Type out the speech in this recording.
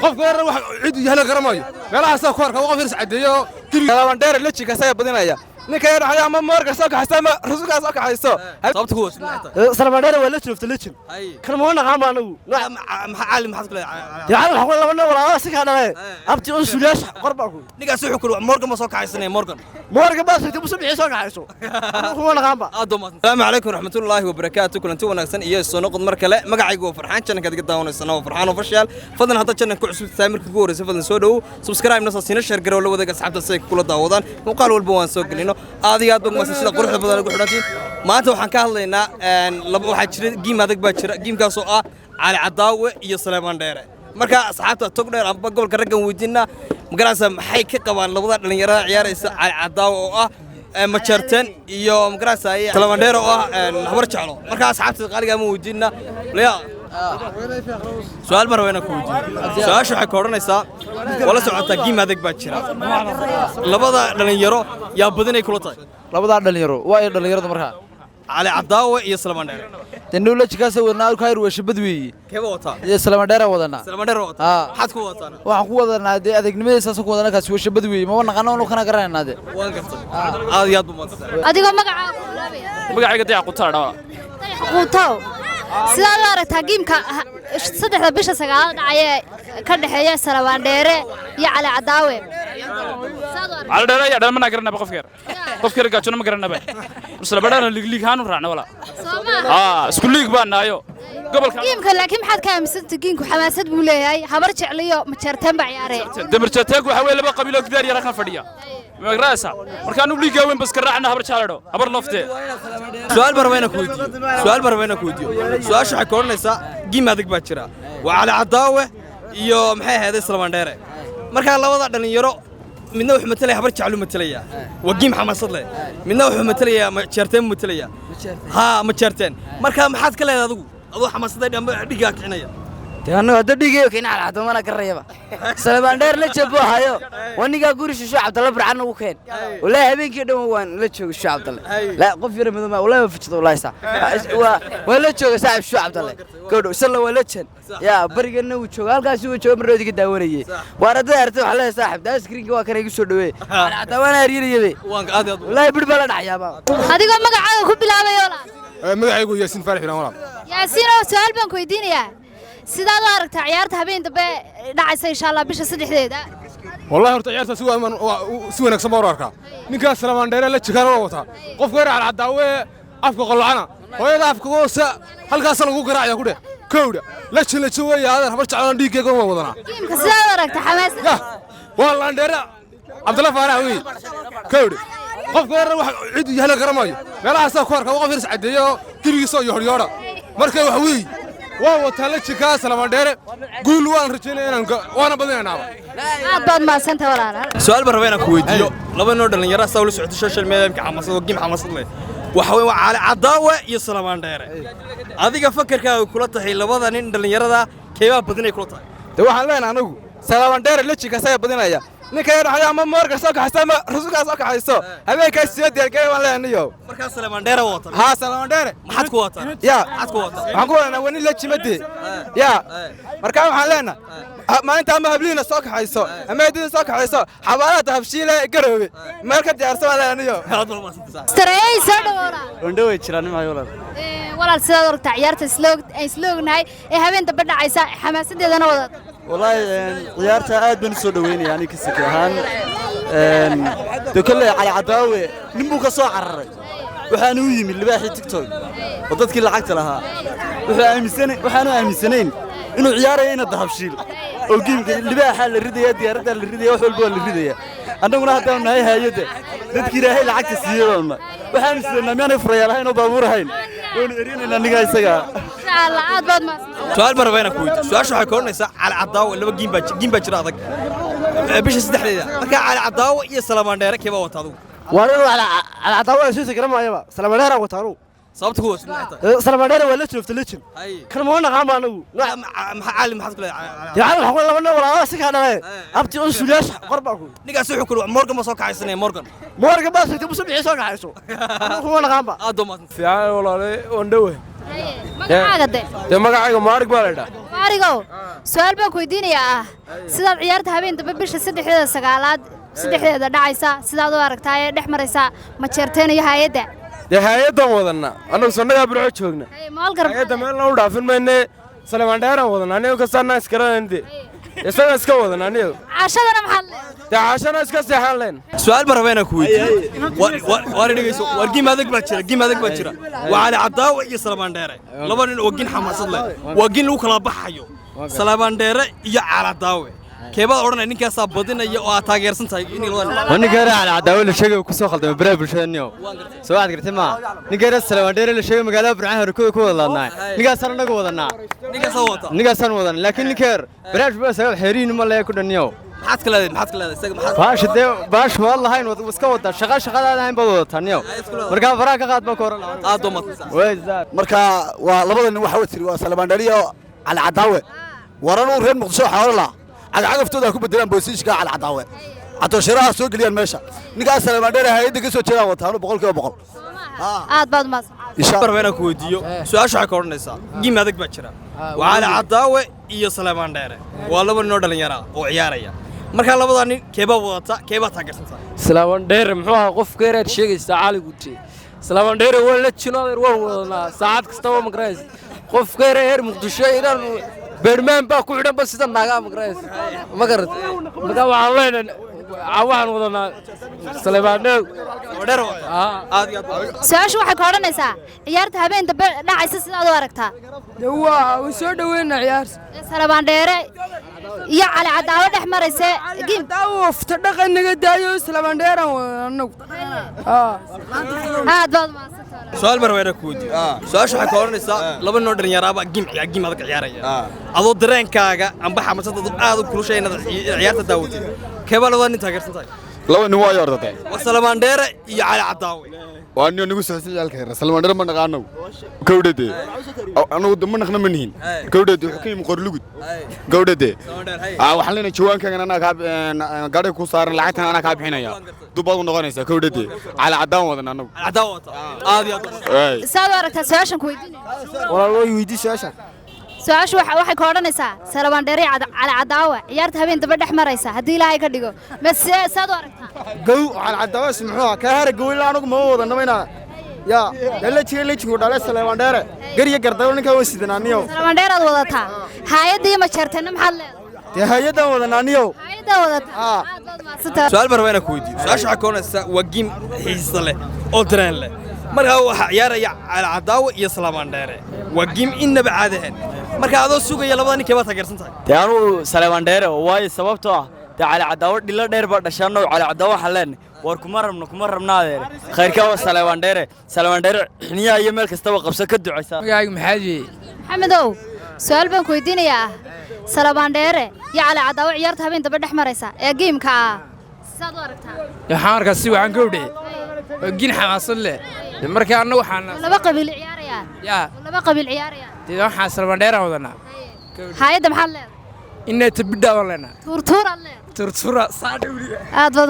qofka yar wax cid yahay garamayo meelaha soo koorka qof yar sacadeeyo salaamandheer la jiga say badinaya ninka yar waxa ama moorka soo kaxaysta ama rasuulka soo kaxaysto sababta ku salaamandheer waa la joogto la jin kan ma naqaan baa anagu caalim maxad kale yaani waxa laba nin walaalo si ka dhalay abti oo suulaash qorba ku ninkaas wuxuu ku moorka ma soo kaxaysanay moorka baa soo tibus bixi soo kaxayso kuma naqaan ba assalaamu calaykum raxmatullaahi wa barakaatuh kulanti wanaagsan iyo soo noqod mar kale magacaygu waa farxaan channelka adiga daawanaysan waa farxaan official fadlan hadda channelka ku cusub tahay markii ugu horreysay fadlan soo dhaw subscribe na siina share garow la wadaga asxaabta si ay kula daawadaan muuqaal walba waan soo gelino aad iyo aad baa maasay sida quruxda badan ugu xidhantiin maanta waxaan ka hadlaynaa waxaa jira giim adag baa jira giimkaas oo ah Cali Cadaawe iyo Salaamandheere marka asxaabta tog dheer amba gobolka raggan weydiina magaraasa maxay ka qabaan labada dhalinyarada ciyaaraysa Cali Cadaawe oo ah majartan iyo magaraasa Salaamandheere oo ah habar jeclo marka asxaabta qaaliga ma weydiina su'aal mar weena ku weydiin su'aashu waxay ka oranaysaa wala socota giim adag baa jira labada dhalinyaro yaa badanay kula tahay labada dhalinyaro waa ay dhalinyarada markaa Cali Cadaawe iyo Salaamandheere technology-kaas wadnaa ka yar weeshabad weeyii keeba wata iyo Salaamandheere wadana maxaad ku wadataan waxaan ku wadanaa adeegnimadiisa ku wadana kaas weeshabad weeyii ma naqaan oo kana garanayna waan gartay aad iyo aad buu maadsan adiga magacaaga magacayga Dayax Qutaadha quutaw sida la aragtaa giimka 3 bisha 9 dhacay ka dhaxeeya Salaamandheere iyo Cali Cadaawe Cali Cadaawe ya dhalmana garanaba qofkeer gaajona ma garanaba Salaamandheere liig haan u raacna wala isku liig baan naayo gobolka giimka laakiin maxaad ka aaminsantahay giimku xamaasad buu leeyahay habar jecliyo ma jartan baa ciyaarey damarjateeg waxa weey laba qabiilo gidaar yar ka fadhiya magraasa markaan u liiga weyn bas ka raacna habar jeclado habar lafte su'aal barweena ku weydiiyo su'aashu waxay ka oranaysaa giim adag baa jira waa Cali Cadaawe iyo maxay ahayd Salaamandheere marka labada dhalinyaro midna wuxuu matalaya habar jeclu matalaya waa giim xamaasad leh midna wuxuu matalaya ma jartan matalaya ma jartan marka maxaad ka leedahay adigu adoo xamaasaday dhamba dhigaa kicinaya taano hada dhigayo keen Cali Cadaawe mana karayaba Salaamandheere la jabo hayo waniga guri shisho Cabdalla Barcan ugu keen walaa habeenkii dhan waan la joogo shisho Cabdalla la qof yar madam walaa ma fijido walaa isa waa la joogo saaxib shisho Cabdalla goodho sala wala jan ya barigana uu joogo halkaas uu joogo maroodiga daawanayay waarada artay waxa la saaxib daa screen-ka waa kan igu soo dhaweey Cali Cadaawe ana riiriyay waan aad walaa bid bala dhaxyaaba adiga magacaaga ku bilaabayo la magacaygu Yaasiin Faarax Firaan walaal Yaasiin oo su'aal baan ku weydiinayaa sidaad u aragtaa ciyaarta habeen dambe dhacaysa insha Allah bisha 3-deeda wallahi horta ciyaarta si wanaagsan baa u arkaa ninkaas Salaamandheere la jigaan oo wata qofka yar Cali Cadaawe afka qolacana hooyada afka goosa halkaas lagu garaacaya ku dheh kowda la jilay weeyaa adeer habar jeclaan dhiigayga waa wadanaa giimka sidaad u aragtaa xamaasad Salaamandheere Cabdalla Faarax weey kowda qofka yar wax cid yahay garamayo meelaha soo koorka qof yar sacadeeyo kirigiisa iyo horyoora markay wax weey waa wata la jigaa Salaamandheere guul waan rajaynayaa waana badinaynaa aad baad maasanta walaal su'aal barweena ku weydiiyo laba noo dhalinyaro soo la socdo social media ka xamaasado giim xamaasad leh waxa weey waa Cali Cadaawe iyo Salaamandheere adiga fakarkaaga kula tahay labada nin dhalinyarada keeba badinay kula tahay waxaan leenahay anagu Salaamandheere la jiga say badinaya ninka yar waxa ama moorka soo kaxaysta ama rasuulka soo kaxaysto habeenkaas soo diyaargay waan leenayo marka Salaamandheere wata Salaamandheere maxaad ku wata maxaad ku wata waxaan ku wadaana wani la jimade marka waxaan leenahay maalinta ama habliina soo kaxayso ama idin soo kaxayso xabaarada habshiile garoobe marka diyaarsan waan leenayo stareey soo dhawoona way jiraan ma walaal walaal sidaad u aragtaa ciyaarta isloognahay ee habeen dambe dhacaysa xamaasadeedana wada والله ciyaarta aad baan soo dhaweynaya aniga si kahan kale Cali Cadaawe nin buu ka soo cararay waxaan u yimid libaaxi TikTok oo dadkii lacagta lahaa waxaan aaminsanayn inuu ciyaarayo in dahabshiil oo giimka libaaxa la ridaya diyaaradda la ridaya wax walba la ridaya annaguna hadda nahay hay'adda dadkii ilaahay lacagta siiyay waxaan isleeyahay ma furayaalahayn oo baabuur ahayn oo erina aniga isaga insha Allah aad baad maasanta su'aal barweena ku weydiiyo su'aashu waxay ka oranaysaa Cali Cadaawe laba giim baa jira adag bisha 3-deeda marka Cali Cadaawe iyo Salaamandheere keeba wata adigu waa Cali Cadaawe soo garanayaba Salaamandheere wataanu sababta ku Salaamandheere waa la joogto la jin kan ma naqaan baa anagu caalim maxad kale yaani waxa laba nin walaalo si ka dhalay abti oo suulaash qorba ku ninkaas wuxuu ku moorka ma soo kaxaysanay moorka baa soo tibus bixi soo kaxayso kuma naqaan ba aad fiican walaalo oo dhawe magacaaga magacayga Maarig baa la dhahaa mucaarigow su'aal baan ku weydiinayaa sidaad ciyaarta habeen dambe bisha 3-9 dhacaysa sidaad u aragtaa ee dhex maraysa ma jeerteen iyo hay'adda dee hay'adan wadana anagu sannaga burco joogna hay'adda meel u dhaafin mayne Salmaan Dheeraan wadana aniga ka sanna iskaraanade isaga iska wadana aniga caashadana maxaa leedahay dee caashana iska seexan leen su'aal ma rabaa inaan ku weydiiyo war dhigayso war giim adag baa jira waa cali cadaawa iyo Salmaan Dheere laba nin oo gin xamaasad leh waa gin lagu kala baxayo Salmaan Dheere iyo cali cadaawa keebada oranay ninkaas badinaya oo taageersan tahay in loo ninka cali cadaawa la sheegay ku soo khaldamay baraha bulshadaniyo soo aad gartay ma ninka Salmaan Dheere la sheegay magaalada Burcaan hore ku wadaadnaa ninkaas anaga wadanaa ninkaas wadan laakiin ninka baraha bulshada xiriin ma leeyahay ku dhaniyo maxaad ka leedahay isaga baash wallahi iska wada shaqadaada ahayn bad wadataaniyo marka faraha ka qaad ma koran aad u matay marka waa labada nin waxa tiri waa Salmaan Dheere iyo cali cadaawe waran uu reer Muqdisho xawla cagaftooda ku bedelaan boosiishka cali cadaawe ato shiraha soo galiyaan meesha ninkaas Salmaan Dheere hay'adda ka soo jeedaan wataano 100% aad baad maas insha Allah ku weydiiyo su'aasha waxa ka oranaysa giim adag baa jira waa cali cadaawe iyo Salmaan Dheere waa laba nin oo dhalinyaro oo ciyaaraya marka labada nin keeba wadata keeba taageersan Salmaan Dheere muxuu ahaa qof geereed sheegaysa cali gudti Salmaan Dheere waa la jinooday waan wadana saacad kasta waa magrays qof geereed Muqdisho inaan Berman baa ku xidhan bas sida naaga magrays ma garad marka waxaan leenahay waxaan wadanaa Salmaan Dheere aad iyo aad su'aashu waxay ka oranaysaa ciyaarta habeen dambe dhacaysa sidaad u aragtaa waa soo dhaweynaa ciyaar Salmaan Dheere iyo cali cadaawa dhex maraysa giim wafta dhaqan naga daayo Salmaan Dheere anagu aad baad maas su'aal mar weyn ku weydiiyo su'aasha waxa ka oranaysaa laba nin oo dhalinyaro giim adag ciyaaraya adoo dareenkaaga amba xamaasada aad u kulusheynada ciyaarta daawatay keeba laba nin taageersan tahay laba nin waa yordate waa Salmaan Dheere iyo cali cadaawe waa nin nagu soo ciyaalka Salmaan Dheere ma naqaano gawdhade anu dama naqna manihin gawdhade wuxuu ka yimid qorlugud gawdhade waxaan leenahay jawaankaaga anaa ka gaadhay ku saaran lacagtan anaa ka bixinaya dubaad u noqonaysa gawdhade cali cadaan wadan anagu cadaawa aad iyo aad saad u aragtaa su'aashan ku weydiinaya walaalo weydii su'aasha su'aashu waxay ka oranaysaa Salmaan Dheere cali cadaawa ciyaarta habeen dambe dhex maraysa hadii Ilaahay ka dhigo ma saad u aragtaa gow cali cadaawa muxuu ka hara gowil anagu ma wadanayna ya la jigu dhalay Salmaan Dheere gariya gardaw ninka way sidanaaniyo Salmaan Dheere aad wadataa hay'adii ma jeerteen maxaa leedahay hay'adan wadanaaniyo hay'ada wadata aad baad maasata su'aal mar weyn ku weydiiyo su'aasha waxa ka oranaysaa waa giim xiiso leh oo dareen leh marka waxa ciyaaraya cali cadaawa iyo Salmaan Dheere waa giim inaba caadahan marka adoo sugaya labada nin keeba taageersan tahay taanu Salmaan Dheere way sababtoo ah cali cadaawa dhilo dheer ba dhashaano cali cadaawa xaleen war kuma rabnaadeer khayrka waa Salmaan Dheere xiniya iyo meel kasta qabso ka ducaysa magaaga maxaadi maxamedow su'aal baan ku weydiinayaa Salmaan Dheere iyo cali cadaawa ciyaarta habeen dambe dhex maraysa ee giimka saad u aragtaa waxaan arkaa si waxaan ka wdhe gin xamaasad leh marka anagu waxaan laba qabiil ciyaaraya laba qabiil ciyaaraya waxaan Salmaan Dheere wadanaa hay'adda maxaa leedahay inay tabidha wadanaa turtura turtura saadawliga aad baad